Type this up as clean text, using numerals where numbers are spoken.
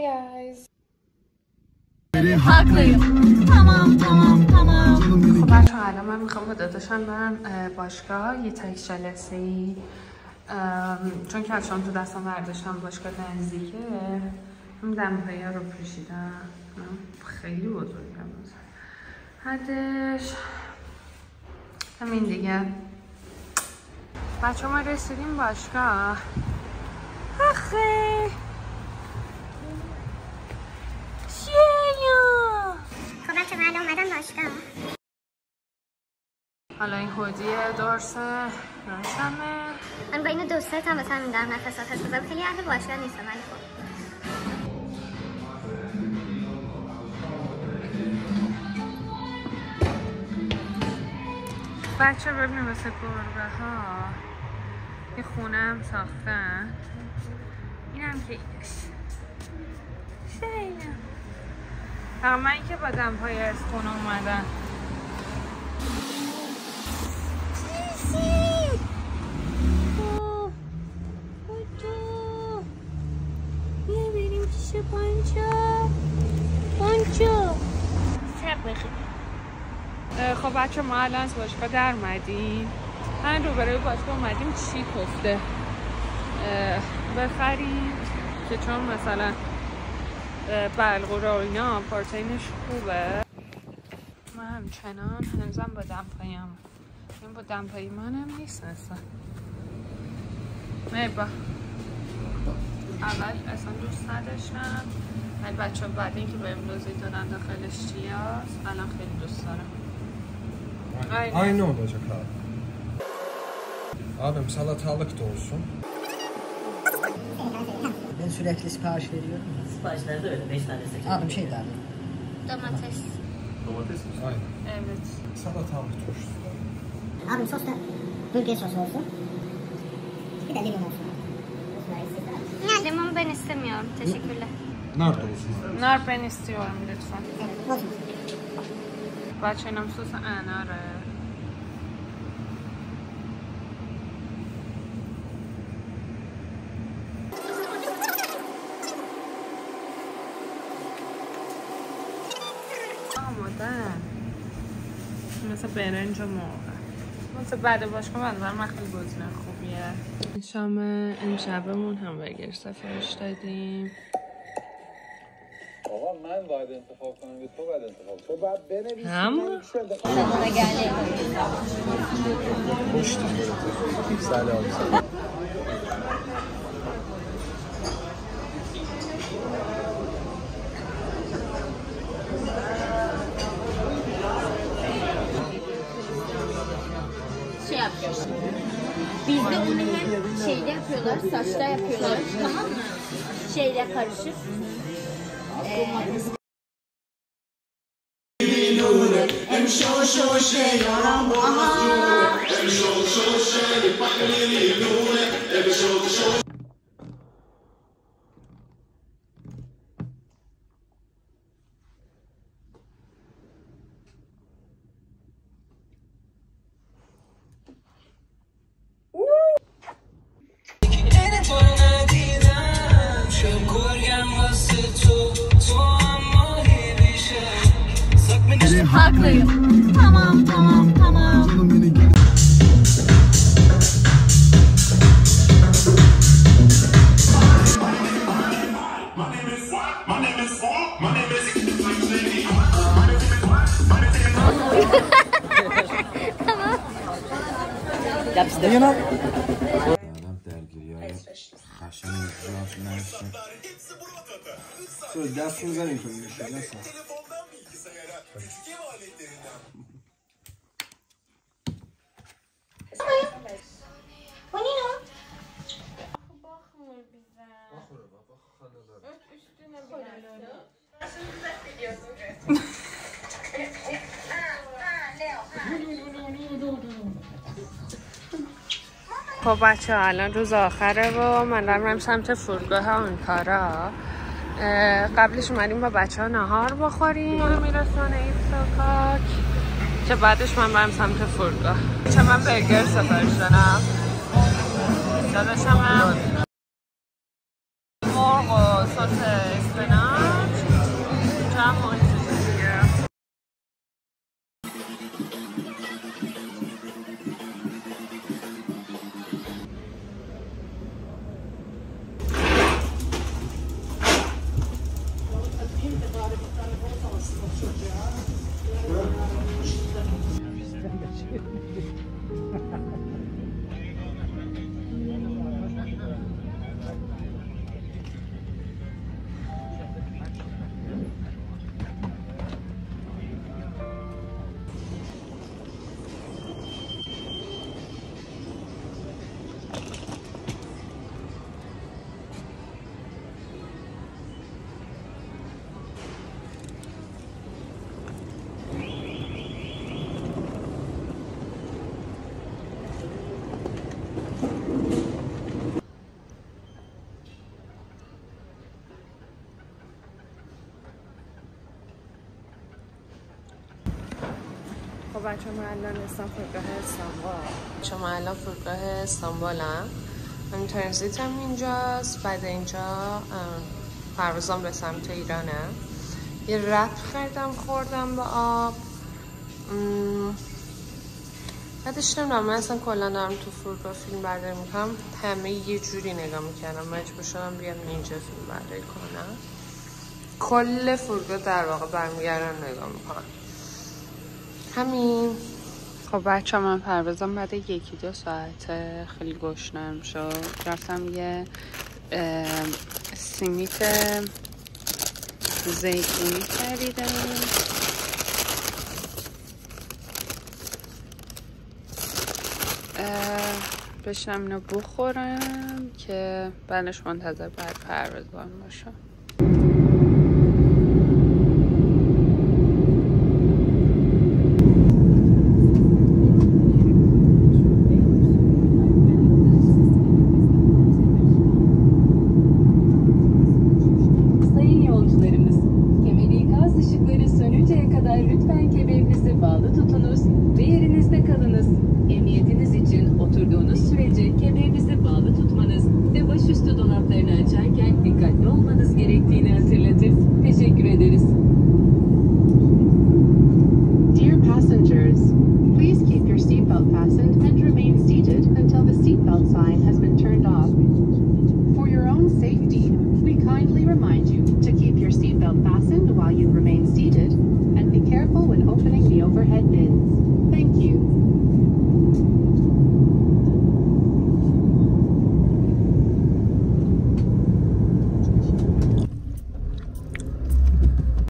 guys. حقلıyım. Tamam. خب بچه الان من میخوام با داداشم برم باشگاه یه تک جلسه ای چون که از شام تو دستم برداشتم باشگاه نزدیکه. این دمپایی ها رو پوشیدم خیلی بزرگم حدش همین دیگه. بچه ما رسیدیم باشگاه. آخه خب بچه من اومدم باشگاه. حالا این هودیه دورسه روشمه. من با این دوستت هم مثلا میدم نفسات هست بزرم خیلی اهل باشگاه نیستم ولی خب بچه ببینیم مثل گربه ها یه خونه هم ساختن. این هم که شیلم فقط من که با دمپایی از خونه اومدن. بیا بریم پیش پانچو شب بخیر. خب بچه ما الان از باشگاه در اومدیم. من روبروی باشگاه اومدیم چی کفته بخریم که چون مثلا بلغوره و اینا پارتینش خوبه. من همچنان هنوزم با دمپاییم. این با دمپایی منم نیست اصلا. میبا اول اصلا دوست نداشتم ولی بچه ها بعد اینکه بهم دوزی دادن داخلش چی هست الان خیلی دوست dارım. Aynı olacak abi. Abim salatalık da olsun. Ben sürekli sipariş veriyorum. Siparişlerde öyle 5 tane 8. Abim şey derdi. Domates. Domates mi? Aynen. Evet. Salatalık turşusu. Abim sos da Türkiye sosu olsun. Bir de limon olsun. Limon ben istemiyorum. Teşekkürler. Nar da olsun. Nar ben istiyorum lütfen. Evet, olsun. بچه اینم سس اناره. آمادن مثل برنج و مرغ. مثل بعد باشگاه من خیلی گزینه خوبیه. شام امشبمون همبرگر سفارش دادیم. آقا من باید انتخاب کنم یا تو باید انتخاب کنم؟ تو باید بنویسی. هم؟ Sağ Şey yapacağız. Bizde bunu hem şeyde yapıyorlar, saçta yapıyorlar. Tamam mı? Şeyle karışık. Haklıyım. Tamam. Tamam. Şöyle dersinize ne koyuyor şöyle nasıl? Bu ne o? Bakmıyor bize. Bakıyor bak hadi. Öt üstüne birazcık. خب بچه ها الان روز آخره و من دارم سمت فرودگاه ها اون کارا. قبلش اومدیم با بچه ها نهار بخوریم همین رستوران ایستاکاک که بعدش من برم سمت فرودگاه. چه من برگر سفارش دادم. داداشم هم مرغ و سس اسپناک خب بچه ما الان رسیدم فرودگاه استانبول. شما الان فرودگاه استانبولم. من ترانزیتم اینجاست. بعد اینجا پروازم به سمت ایرانه. یه رپ خریدم خوردم با آب. بعدش نمیدونم، من اصلا کلا دارم تو فرودگاه فیلم برداری میکنم. همه یه جوری نگاه میکنم. مجبور شدم بیام اینجا فیلم برداری کنم. کل فرودگاه در واقع برمیگردن نگاه میکنم. همین. خب بچه من پروازم بعد 1-2 ساعت خیلی گشنم شد. رفتم یه سیمیت زیتونی خریدم. بشنم اینو بخورم که بعدش منتظر بعد پروازم باشم. Lütfen kemerinizi bağlı tutunuz ve yerinizde kalınız.